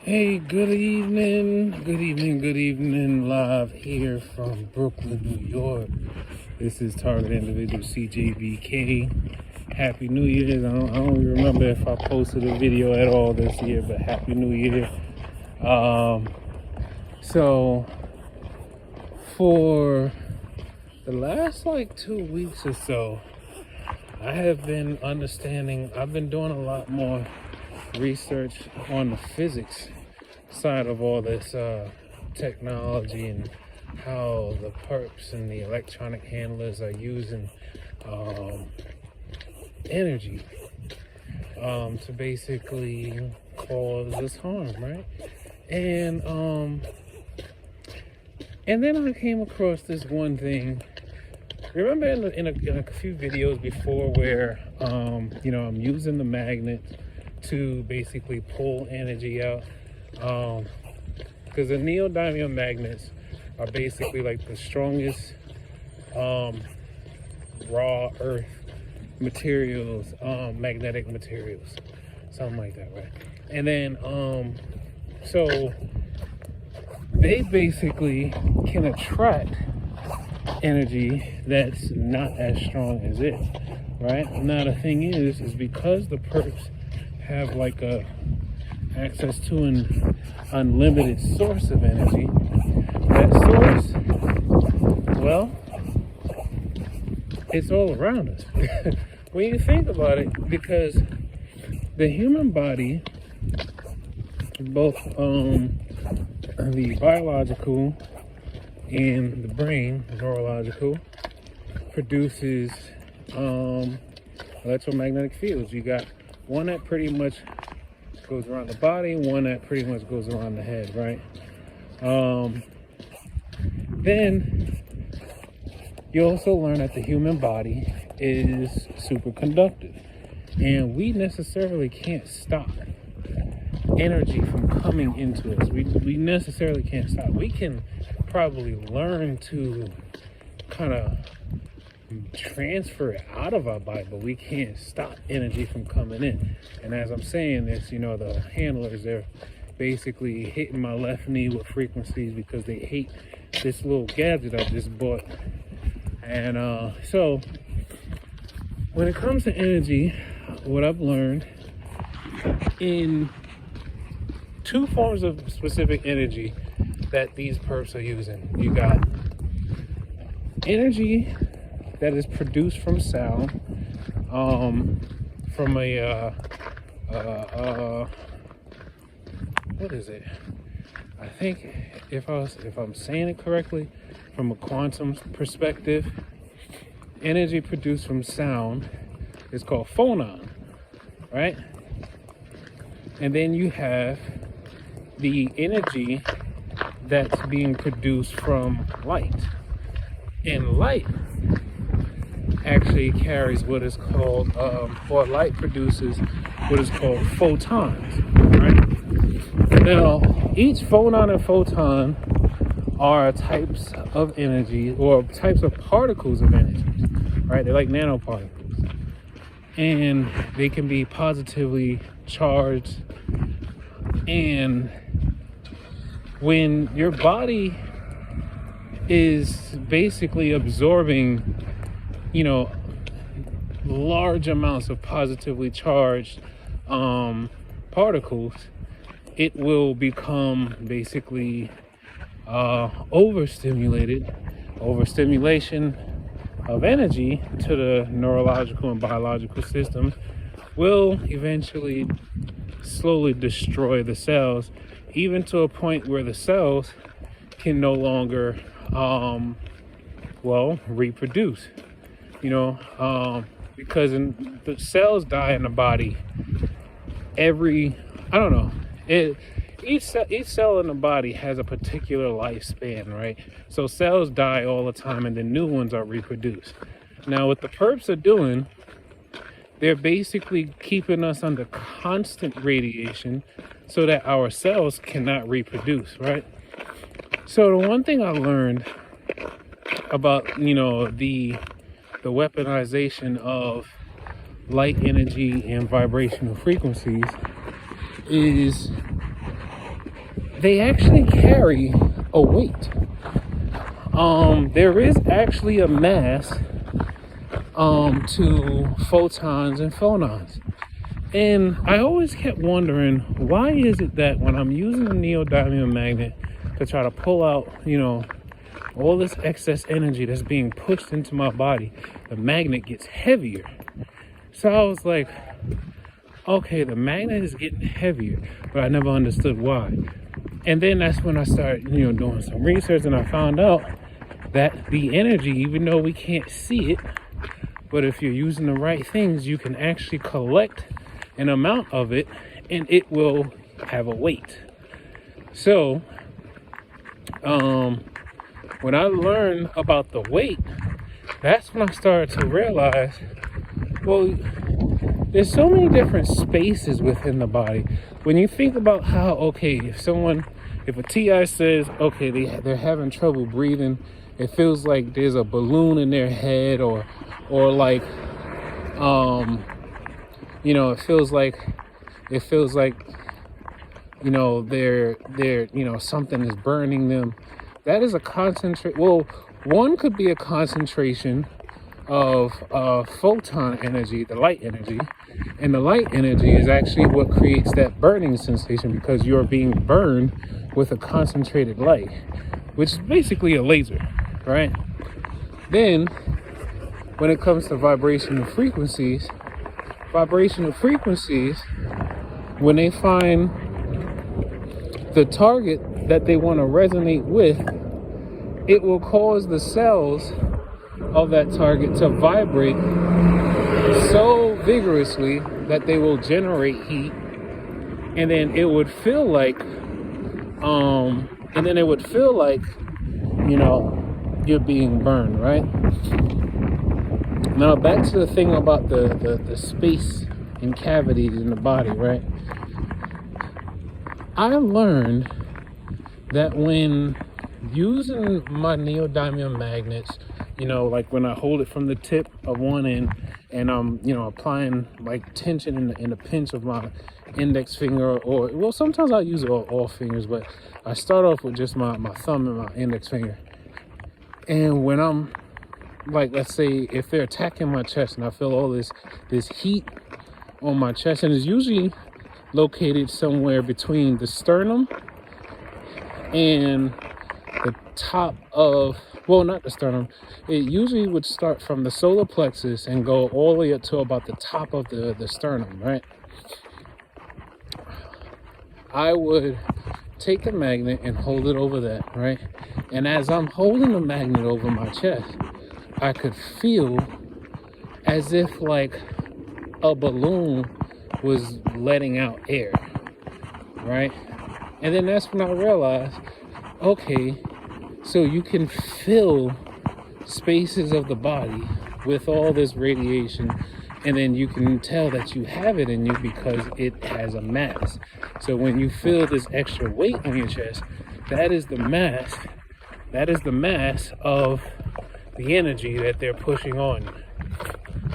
Hey, good evening, live here from Brooklyn, New York. This is Target Individual CJBK. Happy New Year's. I don't even remember if I posted a video at all this year, but Happy New Year. So, for the last 2 weeks or so, I have been I've been doing a lot more research on the physics side of all this technology and how the perps and the electronic handlers are using energy to basically cause us harm, right? And then I came across this one thing. Remember in a few videos before where I'm using the magnet to basically pull energy out, because the neodymium magnets are basically like the strongest raw earth materials, magnetic materials, something like that, right? And then so they basically can attract energy that's not as strong as it, right? Now the thing is because the perps have access to an unlimited source of energy. That source, well, it's all around us. When you think about it, because the human body, both the biological and the brain, neurological, produces electromagnetic fields. You got one that pretty much goes around the body, one that pretty much goes around the head, right? Then you also learn that the human body is superconductive, and we necessarily can't stop energy from coming into us. We necessarily can't stop. We can probably learn to kind of transfer it out of our body, but we can't stop energy from coming in. And as I'm saying this, the handlers, they're basically hitting my left knee with frequencies because they hate this little gadget I just bought. And so when it comes to energy, what I've learned in two forms of specific energy that these perps are using. You got energy that is produced from sound, from a what is it? I think if I'm saying it correctly, from a quantum perspective, energy produced from sound is called phonon, right? And then you have the energy that's being produced from light, and light actually carries what is called, or light produces what is called photons, right? Now, each phonon and photon are types of energy, or types of particles of energy, right? They're like nanoparticles, and they can be positively charged. And when your body is basically absorbing large amounts of positively charged particles, it will become basically overstimulated. Overstimulation of energy to the neurological and biological systems will eventually slowly destroy the cells, even to a point where the cells can no longer reproduce, because the cells die in the body each cell in the body has a particular lifespan, right? So cells die all the time, and then new ones are reproduced. Now what the perps are doing, they're basically keeping us under constant radiation so that our cells cannot reproduce, right? So the one thing I learned about, the weaponization of light energy and vibrational frequencies is they actually carry a weight. There is actually a mass to photons and phonons. And I always kept wondering, why is it that when I'm using a neodymium magnet to try to pull out, all this excess energy that's being pushed into my body, the magnet gets heavier. So I was like, okay, the magnet is getting heavier, but I never understood why. And then that's when I started, doing some research, and I found out that the energy, even though we can't see it, but if you're using the right things, you can actually collect an amount of it, and it will have a weight. So, when I learned about the weight, that's when I started to realize, well, there's so many different spaces within the body. When you think about how, okay, if a TI says, okay, they're having trouble breathing, it feels like there's a balloon in their head, or like, it feels like, they're, something is burning them. That is a one could be a concentration of photon energy, the light energy. And the light energy is actually what creates that burning sensation, because you're being burned with a concentrated light, which is basically a laser, right? Then, when it comes to vibrational frequencies, when they find the target that they want to resonate with, it will cause the cells of that target to vibrate so vigorously that they will generate heat, and then it would feel like you're being burned, right? Now back to the thing about the space and cavities in the body, right? I learned that when using my neodymium magnets, like when I hold it from the tip of one end and I'm, applying like tension in the pinch of my index finger, or sometimes I use all fingers, but I start off with just my thumb and my index finger. And when I'm like, let's say if they're attacking my chest and I feel all this heat on my chest, and it's usually located somewhere between the sternum and the top of, not the sternum. It usually would start from the solar plexus and go all the way up to about the top of the sternum, right? I would take the magnet and hold it over that, right? And as I'm holding the magnet over my chest, I could feel as if like a balloon was letting out air, right? And then that's when I realized, okay, so you can fill spaces of the body with all this radiation, and then you can tell that you have it in you because it has a mass. So when you feel this extra weight on your chest, that is the mass of the energy that they're pushing on you.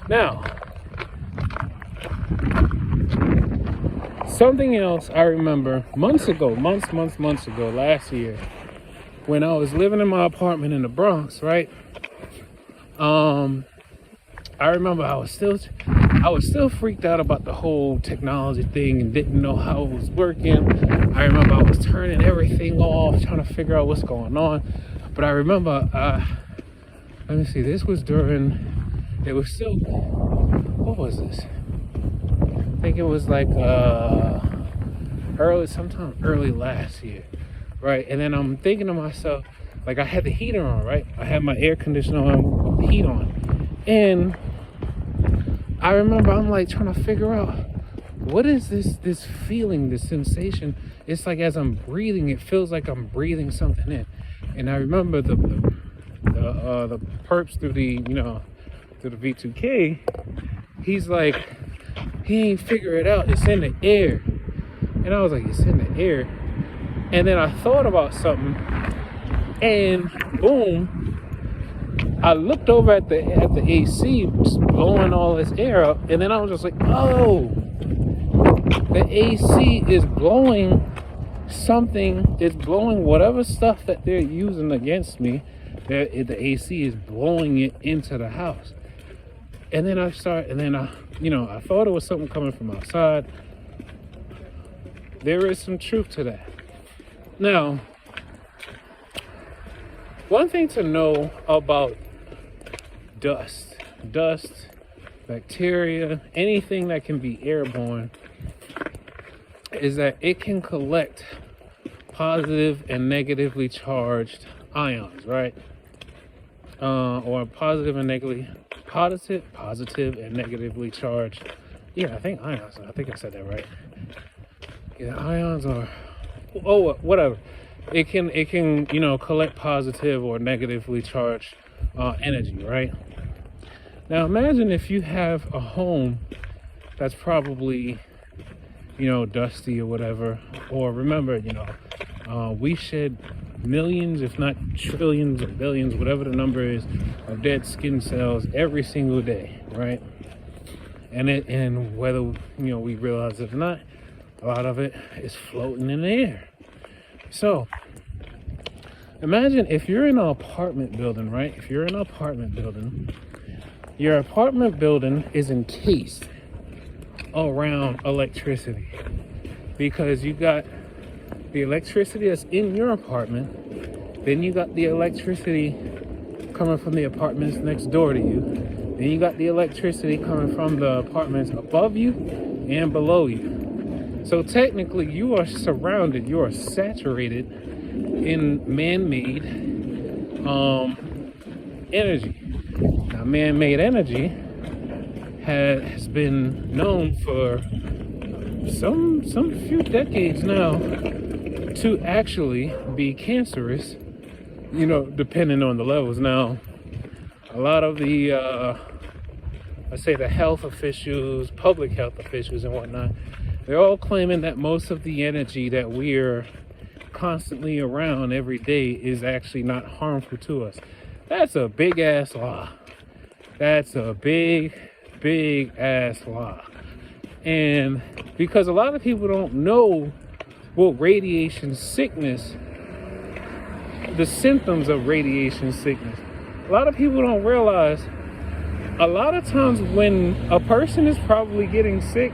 Now, something else I remember months ago, last year, when I was living in my apartment in the Bronx, right? I remember I was still freaked out about the whole technology thing and didn't know how it was working. I remember I was turning everything off, trying to figure out what's going on. But I remember, let me see, what was this? I think it was like sometime early last year, right? And then I'm thinking to myself, like, I had the heater on, right? I had my air conditioner on, heat on, and I remember I'm like trying to figure out, what is this feeling, this sensation? It's like as I'm breathing, it feels like I'm breathing something in. And I remember the perps through the V2K. He's like, he ain't figure it out. It's in the air. And I was like, it's in the air. And then I thought about something, and boom, I looked over at the AC, just blowing all this air up, and then I was just like, oh, the AC is blowing something is blowing whatever stuff that they're using against me. The AC is blowing it into the house. And then I thought it was something coming from outside. There is some truth to that. Now, one thing to know about dust, bacteria, anything that can be airborne, is that it can collect positive and negatively charged ions, right? Or positive and negatively charged. Yeah, I think ions. I think I said that right. Yeah, ions or whatever. It can collect positive or negatively charged energy, right? Now imagine if you have a home that's probably dusty or whatever. Or remember, we shed millions, if not trillions or billions, whatever the number is, of dead skin cells every single day, right? And whether we realize it or not, a lot of it is floating in the air. So imagine if you're in an apartment building, right? If you're in an apartment building, your apartment building is encased around electricity, because you got the electricity that's in your apartment, then you got the electricity coming from the apartments next door to you, then you got the electricity coming from the apartments above you and below you. So technically you are surrounded, you are saturated in man-made energy. Now, man-made energy has been known for some few decades now to actually be cancerous, depending on the levels. Now, a lot of the I say the health officials, public health officials and whatnot, they're all claiming that most of the energy that we're constantly around every day is actually not harmful to us. That's a big ass lie. That's a big ass lie. And because a lot of people don't know what radiation sickness, the symptoms of radiation sickness, a lot of people don't realize a lot of times when a person is probably getting sick,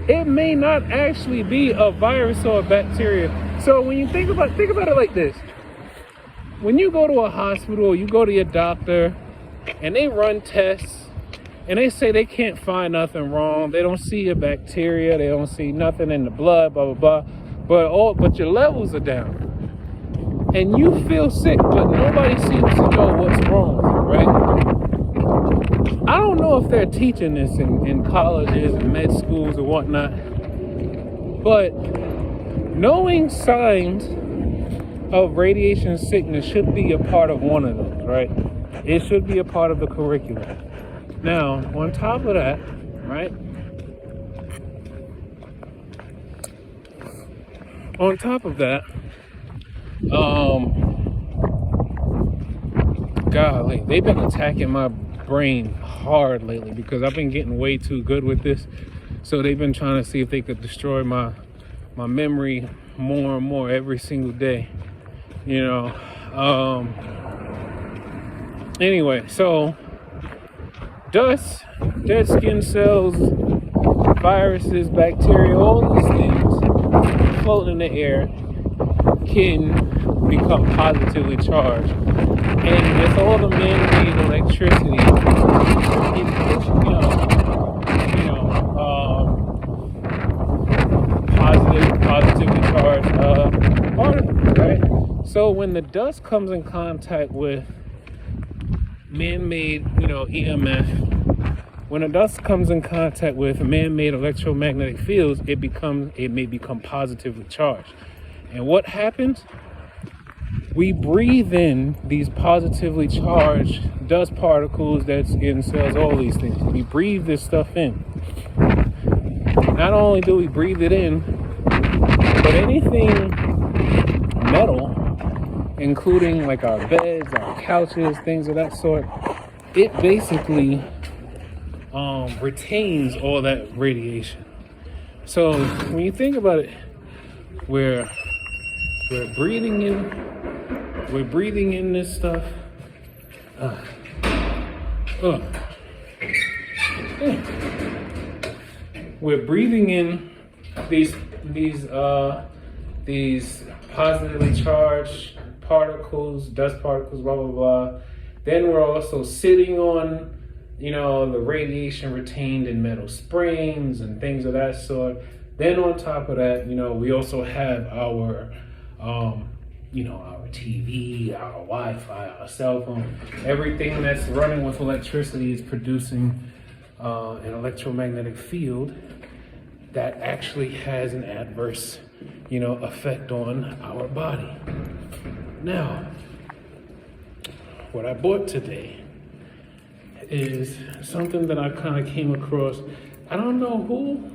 it may not actually be a virus or a bacteria. So when you think about it like this: when you go to a hospital, you go to your doctor and they run tests and they say they can't find nothing wrong, they don't see a bacteria, they don't see nothing in the blood, blah blah blah, but your levels are down and you feel sick, but nobody seems to know what's wrong, right? I don't know if they're teaching this in colleges and med schools and whatnot, but knowing signs of radiation sickness should be a part of one of those, right? It should be a part of the curriculum. Now, on top of that, right? On top of that, golly, they've been attacking my brain hard lately because I've been getting way too good with this. So they've been trying to see if they could destroy my memory more and more every single day. Anyway, so dust, dead skin cells, viruses, bacteria, all these things floating in the air can become positively charged. And with all the man-made electricity, positively charged particles, right? So when the dust comes in contact with man-made, EMF, when the dust comes in contact with man-made electromagnetic fields, it may become positively charged. And what happens? We breathe in these positively charged dust particles, dead skin cells, all these things. We breathe this stuff in. Not only do we breathe it in, but anything metal, including like our beds, our couches, things of that sort, it basically retains all that radiation. So when you think about it, we're We're breathing in this stuff. Uh, uh, We're breathing in these positively charged particles, dust particles, blah blah blah. Then we're also sitting on, the radiation retained in metal springs and things of that sort. Then on top of that, we also have our our TV, our Wi-Fi, our cell phone, everything that's running with electricity is producing an electromagnetic field that actually has an adverse, effect on our body. Now, what I bought today is something that I kind of came across. I don't know who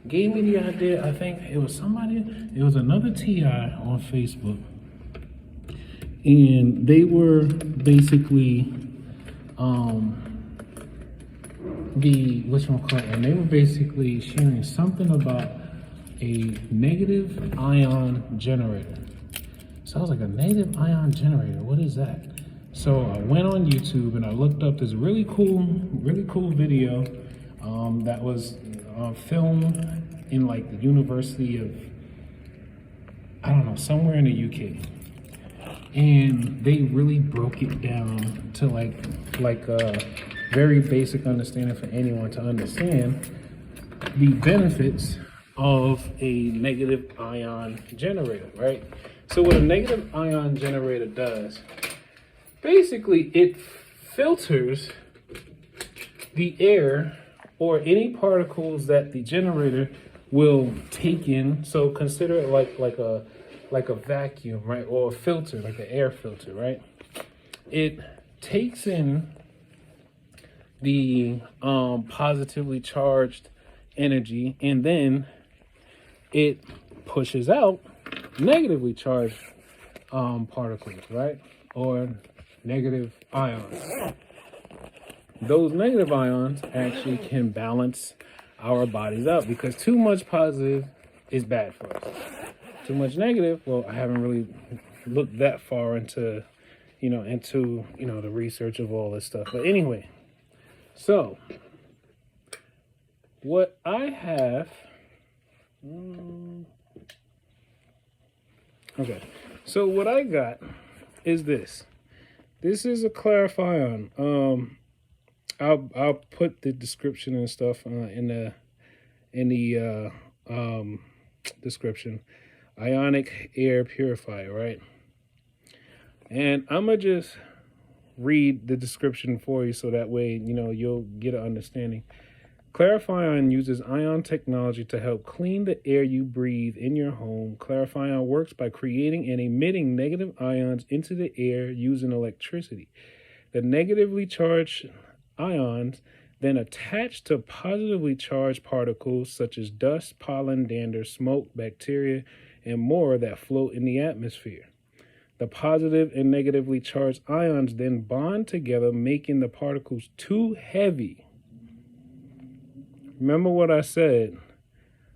gave me the idea. I think it was another TI on Facebook. And they were basically, and they were basically sharing something about a negative ion generator. So I was like, a negative ion generator, what is that? So I went on YouTube and I looked up this really cool video that was filmed in like the University of, I don't know, somewhere in the UK. And they really broke it down to like a very basic understanding for anyone to understand the benefits of a negative ion generator, right? So what a negative ion generator does, basically it filters the air or any particles that the generator will take in. So consider it like a vacuum, right? Or a filter, like an air filter, right? It takes in the positively charged energy, and then it pushes out negatively charged particles, right? Or negative ions. Those negative ions actually can balance our bodies out, because too much positive is bad for us. Too much negative, well, I haven't really looked that far into the research of all this stuff. But anyway, so what I have, so what I got is this. This is a clarifion. I'll put the description and stuff in the description. Ionic Air Purifier, right? And I'm gonna just read the description for you so that way you'll get an understanding. Clarifion uses ion technology to help clean the air you breathe in your home. Clarifion works by creating and emitting negative ions into the air using electricity. The negatively charged ions then attach to positively charged particles such as dust, pollen, dander, smoke, bacteria, and more that float in the atmosphere. The positive and negatively charged ions then bond together, making the particles too heavy. Remember what I said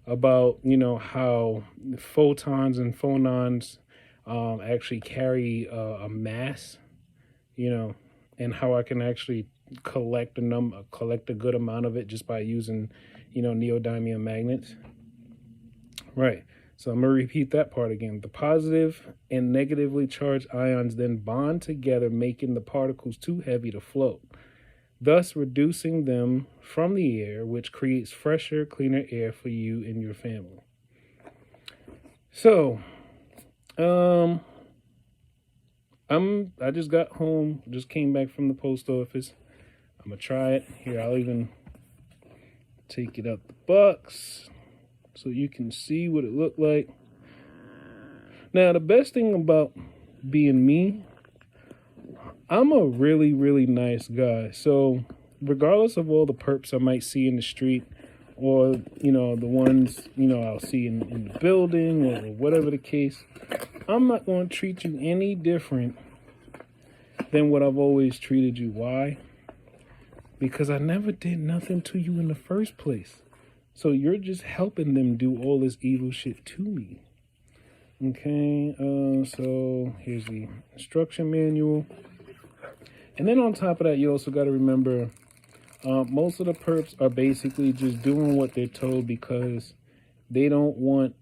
about, how photons and phonons actually carry a mass, and how I can actually collect a good amount of it just by using, neodymium magnets. Right. So I'm going to repeat that part again. The positive and negatively charged ions then bond together, making the particles too heavy to float, thus reducing them from the air, which creates fresher, cleaner air for you and your family. So, I just got home, just came back from the post office. I'm going to try it. Here, I'll even take it out the box so you can see what it looked like. Now, the best thing about being me, I'm a really, really nice guy. So regardless of all the perps I might see in the street, or, the ones, I'll see in the building, or whatever the case, I'm not going to treat you any different than what I've always treated you. Why? Because I never did nothing to you in the first place. So you're just helping them do all this evil shit to me. Okay, so here's the instruction manual. And then on top of that, you also got to remember, most of the perps are basically just doing what they're told because they don't want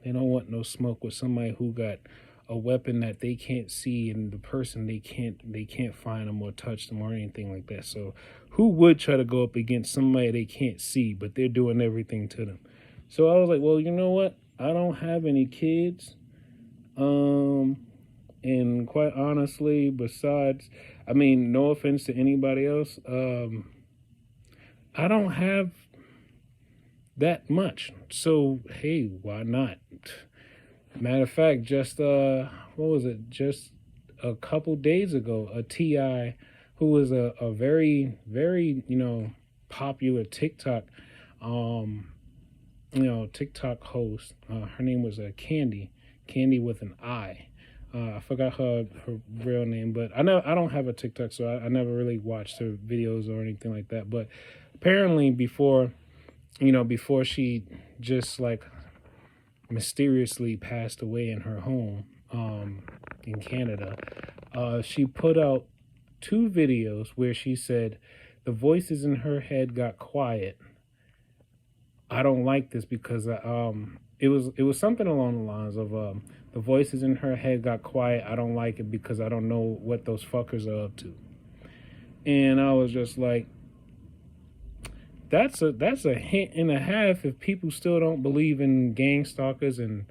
no smoke with somebody who got a weapon that they can't see, and the person they can't find them or touch them or anything like that. So who would try to go up against somebody they can't see, but they're doing everything to them? So I was like, well, you know what? I don't have any kids. And quite honestly, besides, I mean, no offense to anybody else, I don't have that much. So hey, why not? Matter of fact, just what was it? Just a couple days ago, a TI who was a very, very, popular TikTok TikTok host. Her name was Candy with an I. I forgot her real name, but I don't have a TikTok, so I never really watched her videos or anything like that. But apparently, before she just like mysteriously passed away in her home in Canada, she put out 2 videos where she said the voices in her head got quiet. I don't like this because it was something along the lines of the voices in her head got quiet. I don't like it because I don't know what those fuckers are up to. And I was just like, that's a hint and a half if people still don't believe in gang stalkers and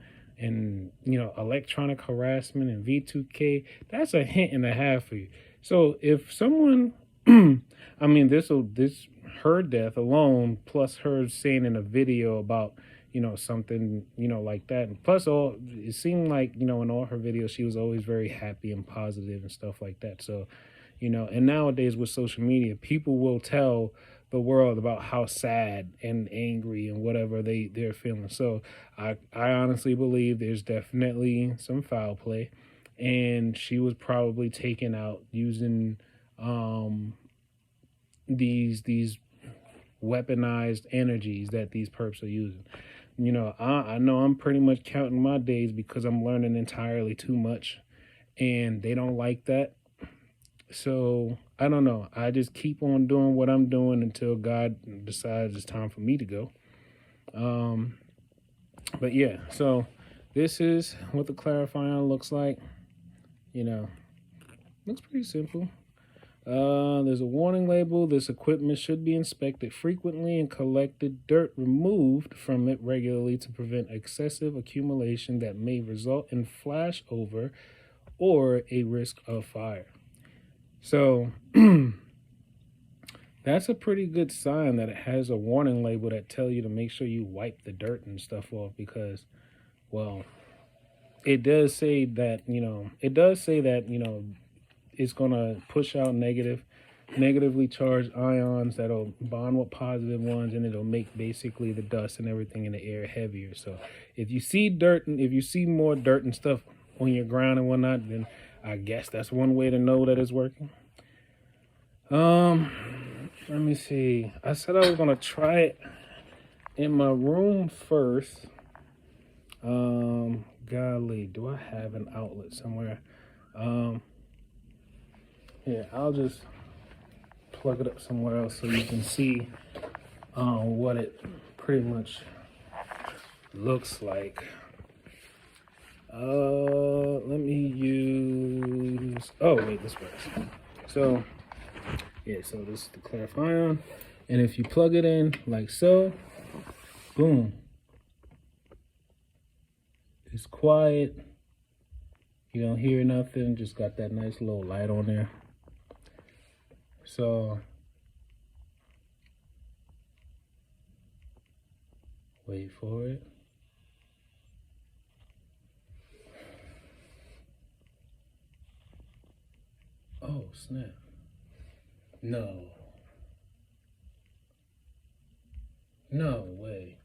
electronic harassment and V2K. That's a hint and a half for you. So if someone I mean, this her death alone, plus her saying in a video about something like that, and plus it seemed like in all her videos she was always very happy and positive and stuff like that. So and nowadays with social media, people will tell the world about how sad and angry and whatever they're feeling. So I honestly believe there's definitely some foul play, and she was probably taken out using these weaponized energies that these perps are using. I know I'm pretty much counting my days because I'm learning entirely too much, and they don't like that. So I don't know. I just keep on doing what I'm doing until God decides it's time for me to go. But yeah, so this is what the clarifier looks like. Looks pretty simple. There's a warning label. This equipment should be inspected frequently and collected dirt removed from it regularly to prevent excessive accumulation that may result in flashover or a risk of fire. So that's a pretty good sign that it has a warning label that tell you to make sure you wipe the dirt and stuff off, because, well, it does say that, it's going to push out negatively charged ions that'll bond with positive ones, and it'll make basically the dust and everything in the air heavier. So if you see dirt, and if you see more dirt and stuff on your ground and whatnot, then I guess that's one way to know that it's working. Let me see. I said I was going to try it in my room first. Golly, do I have an outlet somewhere? Yeah, I'll just plug it up somewhere else so you can see what it pretty much looks like. Let me use, this works. So yeah, so this is the clarifier, and if you plug it in like so, boom, it's quiet. You don't hear nothing, just got that nice little light on there. So wait for it. Oh, snap. No way.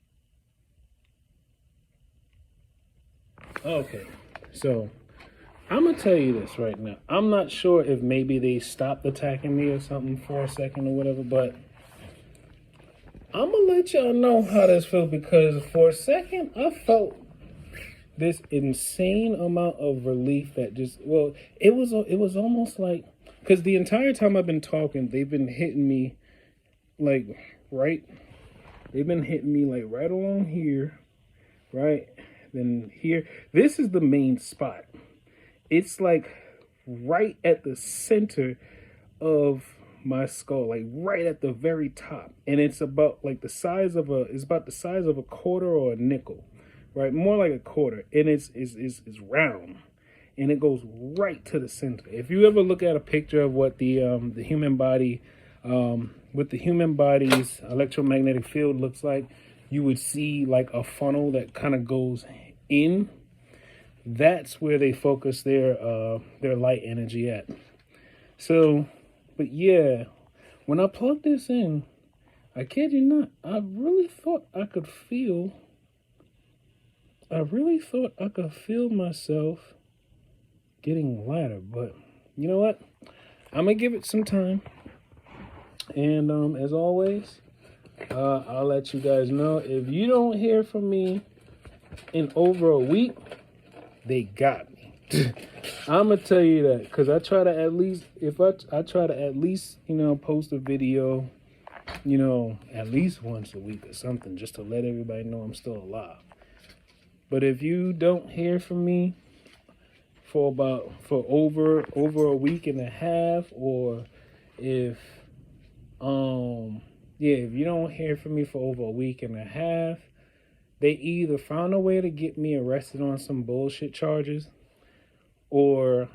Okay, so I'm gonna tell you this right now. I'm not sure if maybe they stopped attacking me or something for a second or whatever, but I'm gonna let y'all know how this feels, because for a second I felt this insane amount of relief that just, well, it was almost like, because the entire time I've been talking, they've been hitting me like right, they've been hitting me like right along here, right, then here. This is the main spot. It's like right at the center of my skull, like right at the very top, and it's about like the size of a, it's about the size of a quarter or a nickel, right, more like a quarter, and it's round, and it goes right to the center. If you ever look at a picture of what the human body, what the human body's electromagnetic field looks like, you would see like a funnel that kind of goes in. That's where they focus their light energy at. So, but yeah, when I plugged this in, I kid you not, I really thought I could feel myself getting lighter. But you know what? I'm gonna give it some time. And as always, I'll let you guys know, if you don't hear from me in over a week, they got me. I'm gonna tell you that, because I try to at least, post a video, at least once a week or something, just to let everybody know I'm still alive. But if you don't hear from me for over a week and a half, or if if you don't hear from me for over a week and a half, they either found a way to get me arrested on some bullshit charges, or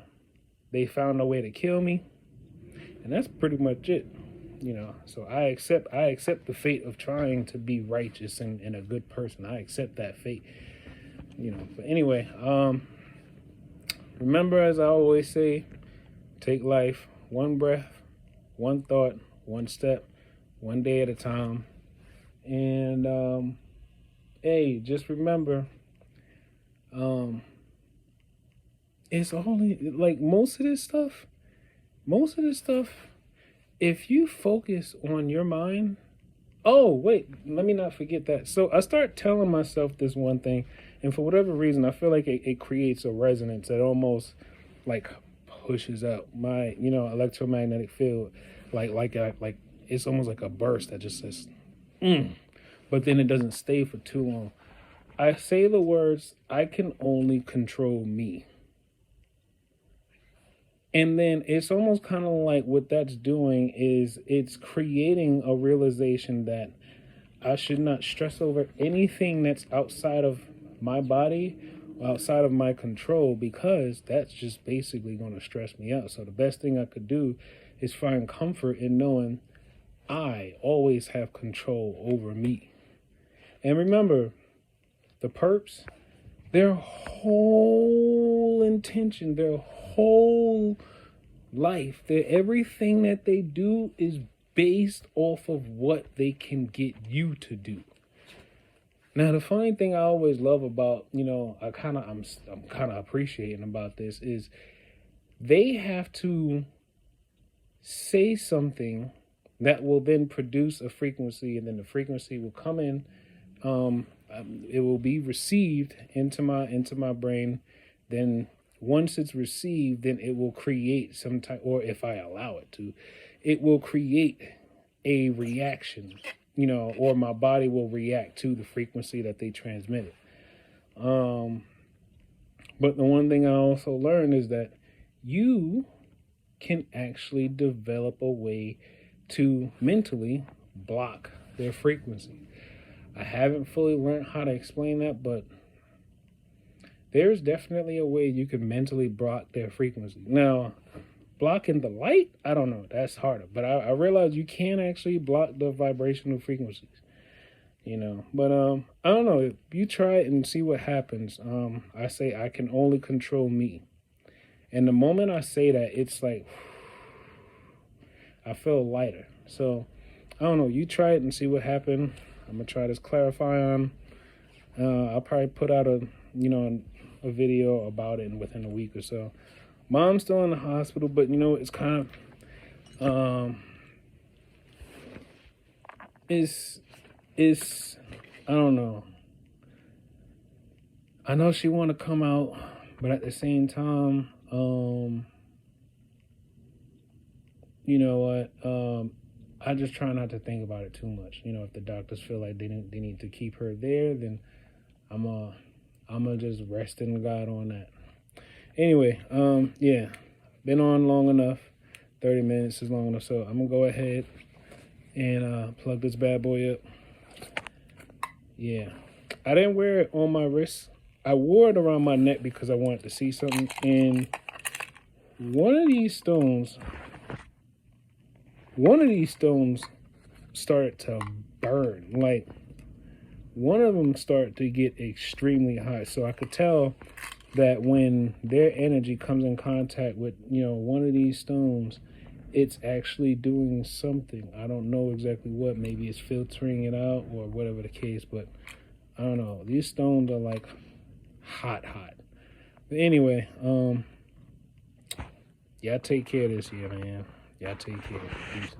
they found a way to kill me, and that's pretty much it. So I accept the fate of trying to be righteous and a good person. I accept that fate. But anyway, remember, as I always say, take life one breath, one thought, one step, one day at a time. And hey, just remember, it's only like most of this stuff, if you focus on your mind. Oh, wait, let me not forget that. So I start telling myself this one thing, and for whatever reason, I feel like it creates a resonance that almost like pushes out my, electromagnetic field. Like it's almost like a burst that just says, but then it doesn't stay for too long. I say the words, I can only control me. And then it's almost kind of like what that's doing is it's creating a realization that I should not stress over anything that's outside of my body, outside of my control, because that's just basically going to stress me out. So the best thing I could do is find comfort in knowing I always have control over me. And remember, the perps, their whole intention, their whole life, everything that they do is based off of what they can get you to do. Now, the funny thing I always love about, I'm kind of appreciating about this is they have to say something that will then produce a frequency, and then the frequency will come in. It will be received into my brain. Then once it's received, then it will create some type, or if I allow it to, it will create a reaction, or my body will react to the frequency that they transmitted. But the one thing I also learned is that you can actually develop a way to mentally block their frequency. I haven't fully learned how to explain that, but there's definitely a way you can mentally block their frequency. Now, blocking the light, I don't know, that's harder. But I realize you can actually block the vibrational frequencies, But I don't know, if you try it and see what happens. I say I can only control me. And the moment I say that, it's like, I feel lighter. So, I don't know, you try it and see what happens. I'm going to try this clarify-on. I'll probably put out a video about it within a week or so. Mom's still in the hospital, but it's kind of it's I don't know. I know she want to come out, but at the same time, you know what? I just try not to think about it too much. You know, if the doctors feel like they need to keep her there, then I'm gonna just rest in God on that. Anyway, yeah, been on long enough. 30 minutes is long enough, so I'm gonna go ahead and plug this bad boy up. Yeah, I didn't wear it on my wrist. I wore it around my neck because I wanted to see something. And one of these stones started to burn. Like, one of them started to get extremely hot. So I could tell that when their energy comes in contact with, you know, one of these stones, it's actually doing something. I don't know exactly what. Maybe it's filtering it out or whatever the case, but I don't know. These stones are like hot. But anyway, y'all take care of this here, man. Y'all take care. Peace.